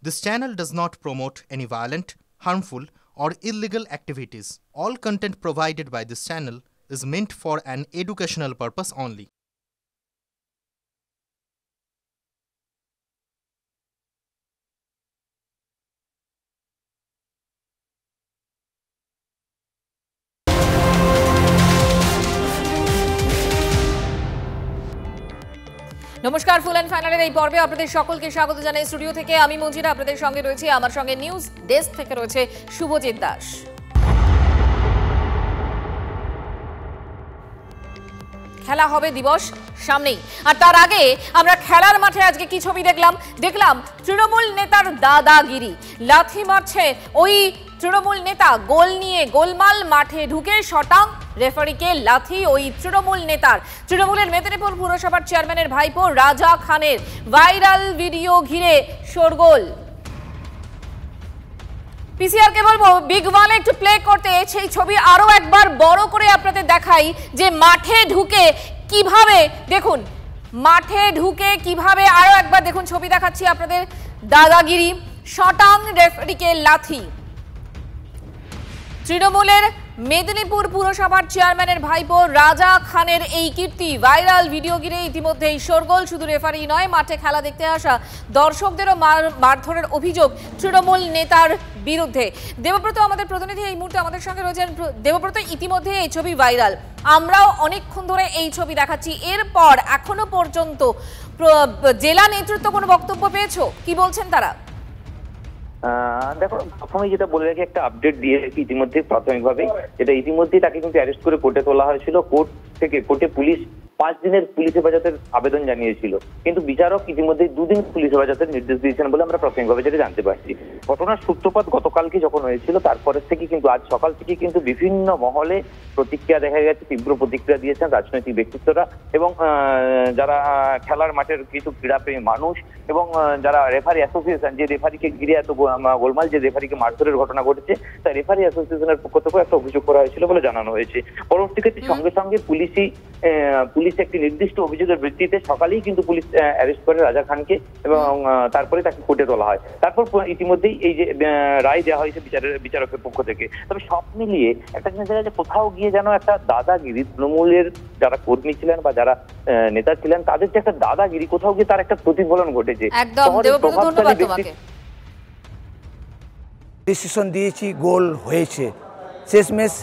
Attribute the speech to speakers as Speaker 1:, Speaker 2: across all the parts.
Speaker 1: This channel does not promote any violent, harmful, or illegal activities. All content provided by this channel is meant for an educational purpose only.
Speaker 2: নমস্কার, full and ফাইনালের এই পর্বে আপনাদের সকলকে স্বাগত জানাই। Studio থেকে আমি মঞ্জিরা আপনাদের সঙ্গে রয়েছি, আমার সঙ্গে নিউজ ডেস্ক থেকে রয়েছে শুভজিৎ দাস। খেলা হবে দিবস সামনেই, আর তার আগে আমরা খেলার মাঠে আজকে কি ছবি দেখলাম তৃণমূল নেতার দাদাগিরি। লাথি মারছে ওই তৃণমূল নেতা, গোল নিয়ে গোলমাল, মাঠে ঢুকে শটাং রেফারিকে লাথি ওই তৃণমূল নেতার। তৃণমূলের মেদিনীপুর পুরসভার চেয়ারম্যানের ভাইপো রাজা খানের ভাইরাল ভিডিও ঘিরে শোরগোল। পিসিআর কে বলবো বিগ ওয়ালে একটু প্লে করতে, সেই ছবি আরো একবার বড় করে আপনাদের দেখাই যে মাঠে ঢুকে কিভাবে, দেখুন মাঠে ঢুকে কিভাবে, আরো একবার দেখুন ছবি দেখাচ্ছি আপনাদের। দাদাগিরি, শটাং রেফারিকে লাথি। তৃণমূলের মেদিনীপুর পুরসভার চেয়ারম্যানের ভাইপো রাজা খানের এই কীর্তি ভাইরাল ভিডিও ঘিরে ইতিমধ্যেই শোরগোল। শুধু রেফারি নয়, মাঠে খেলা দেখতে আসা দর্শকদেরও মারধরের অভিযোগ তৃণমূল নেতার বিরুদ্ধে। দেবব্রত আমাদের প্রতিনিধি এই মুহূর্তে আমাদের সঙ্গে রয়েছেন। দেবব্রত, ইতিমধ্যে এই ছবি ভাইরাল, আমরাও অনেকক্ষণ ধরে এই ছবি দেখাচ্ছি, এরপর এখনো পর্যন্ত জেলা নেতৃত্ব কোনো বক্তব্য পেয়েছো? কি বলছেন তারা?
Speaker 3: দেখো, প্রথমে যেটা বলে রাখি, একটা আপডেট দিয়ে রেখেছি ইতিমধ্যে প্রাথমিকভাবে, যেটা ইতিমধ্যেই তাকে কিন্তু অ্যারেস্ট করে কোর্টে তোলা হয়েছিল। কোর্টে পুলিশ 5 দিনের পুলিশ হেফাজতের আবেদন জানিয়েছিল, কিন্তু বিচারক ইতিমধ্যেই 2 দিন পুলিশ হেফাজতের নির্দেশ দিয়েছেন বলে আমরা প্রাথমিকভাবে যেটা জানতে পারছি। ঘটনার সূত্রপাত গতকালকে যখন হয়েছিল, তারপরের থেকে কিন্তু আজ সকাল থেকে কিন্তু বিভিন্ন মহলে প্রতিক্রিয়া দেখা গেছে, তীব্র প্রতিক্রিয়া দিয়েছেন রাজনৈতিক ব্যক্তিত্বরা এবং যারা খেলার মাঠের কিছু ক্রীড়াপ্রেমী মানুষ এবং যারা রেফারি অ্যাসোসিয়েশন, যে রেফারিকে ঘিরে এত গোলমাল, যে রেফারিকে মারধরের ঘটনা ঘটেছে, তাই রেফারি অ্যাসোসিয়েশনের পক্ষ থেকে একটা অভিযোগ করা হয়েছিল বলে জানানো হয়েছে। পরবর্তী ক্ষেত্রে সঙ্গে সঙ্গে পুলিশ একটি নির্দিষ্ট অভিযোগের ভিত্তিতে সকালেই কিন্তু পুলিশ অ্যারেস্ট করে রাজা খানকে এবং তারপরে তাকে কোর্টে তোলা হয়। তারপর ইতিমধ্যেই এই যে রায় দেওয়া হয়েছে বিচারকের পক্ষ থেকে। তবে সব মিলিয়ে একটা জিনিস দেখা যায়, কোথাও গিয়ে যেন একটা দাদাগিরি, তৃণমূলের যারা কর্মী ছিলেন বা যারা নেতা ছিলেন তাদের যে একটা দাদাগিরি, কোথাও গিয়ে তার একটা প্রতিফলন ঘটেছে।
Speaker 4: ডিসিশন দিয়েছি, গোল হয়েছে। শেষমেশ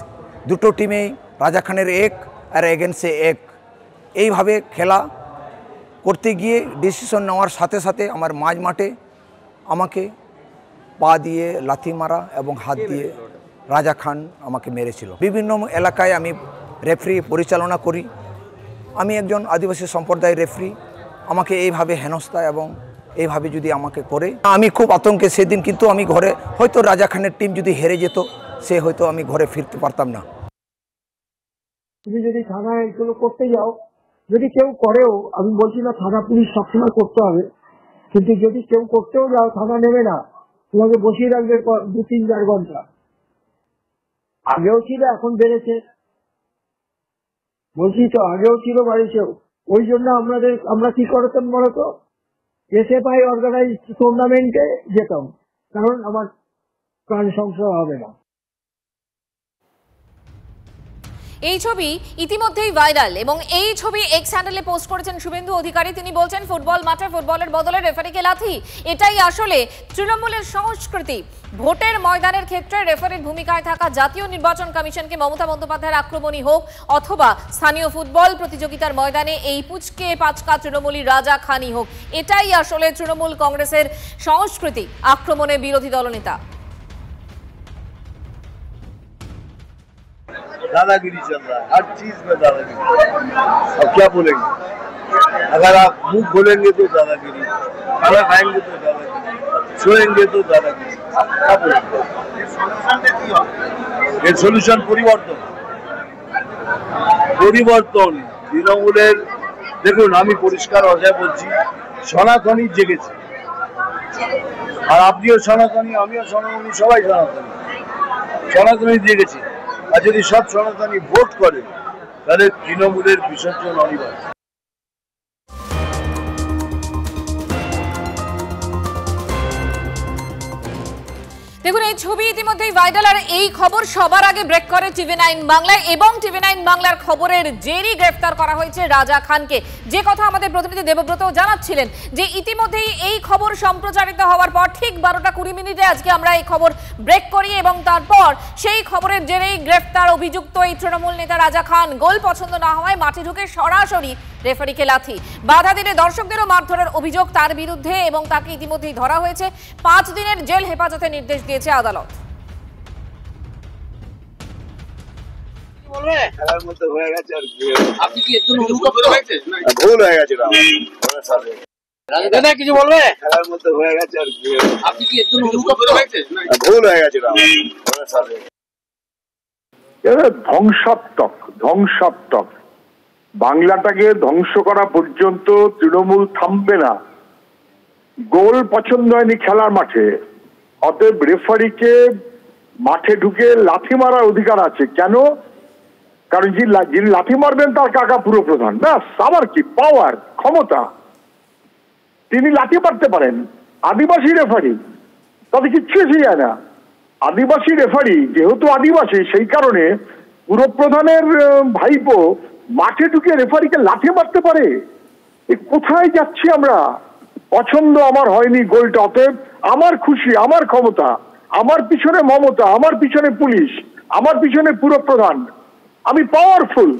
Speaker 4: দুটো টিমেই রাজা খানের 1 আর এগেন্সে 1, এইভাবে খেলা করতে গিয়ে ডিসিশন নেওয়ার সাথে সাথে আমার মাঝ মাঠে আমাকে পা দিয়ে লাথি মারা এবং হাত দিয়ে রাজা খান আমাকে মেরেছিল। বিভিন্ন এলাকায় আমি রেফারি পরিচালনা করি, আমি একজন আদিবাসী সম্প্রদায়ের রেফারি। আমাকে এইভাবে হেনস্থা এবং এইভাবে যদি আমাকে করে, আমি খুব আতঙ্কে সেদিন। কিন্তু আমি ঘরে, হয়তো রাজা খানের টিম যদি হেরে যেত, সে হয়তো আমি ঘরে ফিরতে পারতাম না।
Speaker 5: তুমি যদি থানায় এগুলো করতে যাও, যদি কেউ করেও, আমি বলছি না থানা পুলিশ সবসময় করতে হবে, কিন্তু যদি কেউ করতেও যাও থানা নেবে না, তোমাকে বসিয়ে রাখবে 2-3-4 ঘন্টা। আগেও ছিল, এখন বেড়েছে, বলছি তো, আগেও ছিল, বাড়িতেও। ওই জন্য আমরা কি করতাম বলতো, এসএফআই অর্গানাইজ টুর্নামেন্টে যেতাম, কারণ আমার প্রাণ সংশয় হবে না।
Speaker 2: এই ছবি ইতিমধ্যেই ভাইরাল এবং এই ছবি এক্স হ্যান্ডেলে পোস্ট করেছেন শুভেন্দু অধিকারী। তিনি বলছেন, ফুটবল মাঠে ফুটবলের বদলে রেফারিকে লাথি, এটাই আসলে তৃণমূলের সংস্কৃতি। ভোটের ময়দানের ক্ষেত্রে রেফারির ভূমিকায় থাকা জাতীয় নির্বাচন কমিশনকে মমতা বন্দ্যোপাধ্যায়ের আক্রমণই হোক অথবা স্থানীয় ফুটবল প্রতিযোগিতার ময়দানে এই পুচকে পাচকা তৃণমূলী রাজা খানই হোক, এটাই আসলে তৃণমূল কংগ্রেসের সংস্কৃতি। আক্রমণে বিরোধী দলনেতা।
Speaker 6: दादागिरी चल रहा है, हर चीज में दादागिरी। अब क्या बोलेंगे? अगर आप मुंह खोलेंगे तो दादागिरी, खाना खाएंगे तो दादागिरी, सोएंगे तो दादागिरी। क्या बोलेंगे? এর সলিউশন পরিবর্তন তৃণমূলের। দেখুন, আমি পরিষ্কার ভাষায় বলছি, সনাতনী জেগেছে, আর আপনিও সনাতনী, আমিও সনাতনী, সবাই সনাতনী জেগেছে। আর যদি সব সনাতনী ভোট করে, তাহলে তৃণমূলের বিসর্জন অনিবার্য।
Speaker 2: দেখুন, এই ছবি ইতিমধ্যেই ভাইরাল, আর এই খবর সবার আগে ব্রেক করে টিভি9 বাংলায়, এবং টিভি9 বাংলার খবরের জেরই গ্রেফতার করা হয়েছে রাজা খানকে। যে কথা আমাদের প্রতিনিধি দেবব্রত জানাচ্ছিলেন যে ইতিমধ্যেই এই খবর সম্প্রচারিত হওয়ার পর ঠিক 12টা 20 মিনিটে আজকে আমরা এই খবর ব্রেক করি, এবং তারপর সেই খবরের জেরেই গ্রেফতার অভিযুক্ত এই তৃণমূল নেতা রাজা খান। গোল পছন্দ না হওয়ায় মাঠে ঢুকে সরাসরি রেফারিকে লাথি, বাধা দিলে দর্শকদেরও মারধরের অভিযোগ তার বিরুদ্ধে, এবং তাকে ইতিমধ্যেই ধরা হয়েছে। 5 দিনের জেল হেফাজতে নির্দেশ দিয়েছে আদালত।
Speaker 6: খেলার মধ্যে হয়ে গেছে আর আপনি কি একটু অনুতপ্ত হয়েছে? ভুল হয়ে গেছে দাদা, কিছু বলবে? খেলার মধ্যে হয়ে গেছে আর আপনি কি একটু অনুতপ্ত হয়েছে? ভুল হয়ে গেছে
Speaker 7: ধ্বংসাত্মক বাংলাটাকে ধ্বংস করা পর্যন্ত তৃণমূল থামবে না। গোল পছন্দ হয়নি খেলার মাঠে, অতএব রেফারিকে মাঠে ঢুকে লাথি মারার অধিকার আছে। কেন? কারণ যিনি লাথি মারবেন তার কাকা পুরো প্রধান, ব্যাস। আবার কি পাওয়ার, ক্ষমতা, তিনি লাথি মারতে পারেন। আদিবাসী রেফারি, তাতে কিচ্ছু এসে যায় না। আদিবাসী রেফারি যেহেতু আদিবাসী, সেই কারণে পুরপ্রধানের ভাইপো মাঠে ঢুকে রেফারিকে লাথি মারতে পারে। কোথায় যাচ্ছি আমরা? পছন্দ আমার হয়নি গোলটা, অতএব আমার খুশি, আমার ক্ষমতা, আমার পিছনে মমতা, আমার পিছনে পুলিশ, আমার পিছনে পুরপ্রধান, আমি পাওয়ারফুল।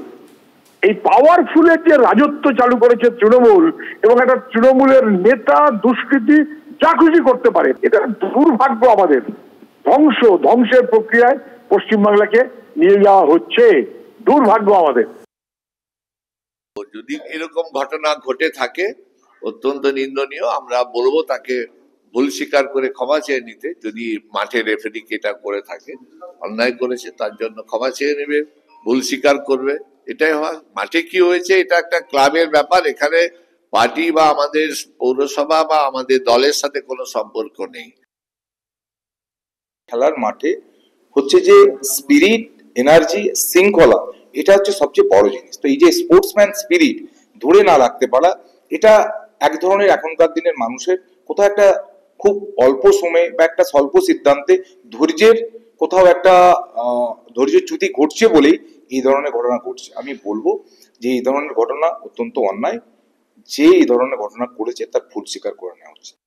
Speaker 7: এই পাওয়ারফুলের যে রাজত্ব চালু করেছে তৃণমূল, এবং একটা তৃণমূলের নেতা দুষ্কৃতী যা খুশি করতে পারে, এটা দুর্ভাগ্য। আমাদের ধ্বংসের প্রক্রিয়ায় পশ্চিমবাংলাকে নিয়ে যাওয়া হচ্ছে, দুর্ভাগ্য আমাদের।
Speaker 8: যদি এরকম ঘটনা ঘটে থাকে অত্যন্ত নিন্দনীয়। আমরা বলবো তাকে ভুল স্বীকার করে ক্ষমা চেয়ে নিতে। যদি মাঠে রেফারিকে এটা করে থাকে, অন্যায় করেছে, তার জন্য ক্ষমা চেয়ে নেবে, ভুল স্বীকার করবে, এটাই হয়। মাঠে কি হয়েছে এটা একটা ক্লাবের ব্যাপার, এখানে পার্টি বা আমাদের পৌরসভা বা আমাদের দলের সাথে কোনো সম্পর্ক নেই।
Speaker 9: খেলার মাঠে হচ্ছে যে স্পিরিট, এনার্জি, শৃঙ্খলা, এটা হচ্ছে সবচেয়ে বড় জিনিস। তো এই যে স্পোর্টসম্যান স্পিরিট ধরে না রাখতে পারা, এটা এক ধরনের এখনকার দিনের মানুষের কোথাও একটা খুব অল্প সময়ে বা একটা স্বল্প সিদ্ধান্তে ধৈর্যের কোথাও একটা ধৈর্যচ্যুতি ঘটছে বলেই এই ধরনের ঘটনা ঘটছে। আমি বলবো যে এই ধরনের ঘটনা অত্যন্ত অন্যায়। যে এই ধরনের ঘটনা করেছে তার ভুল স্বীকার করে নেওয়া উচিত।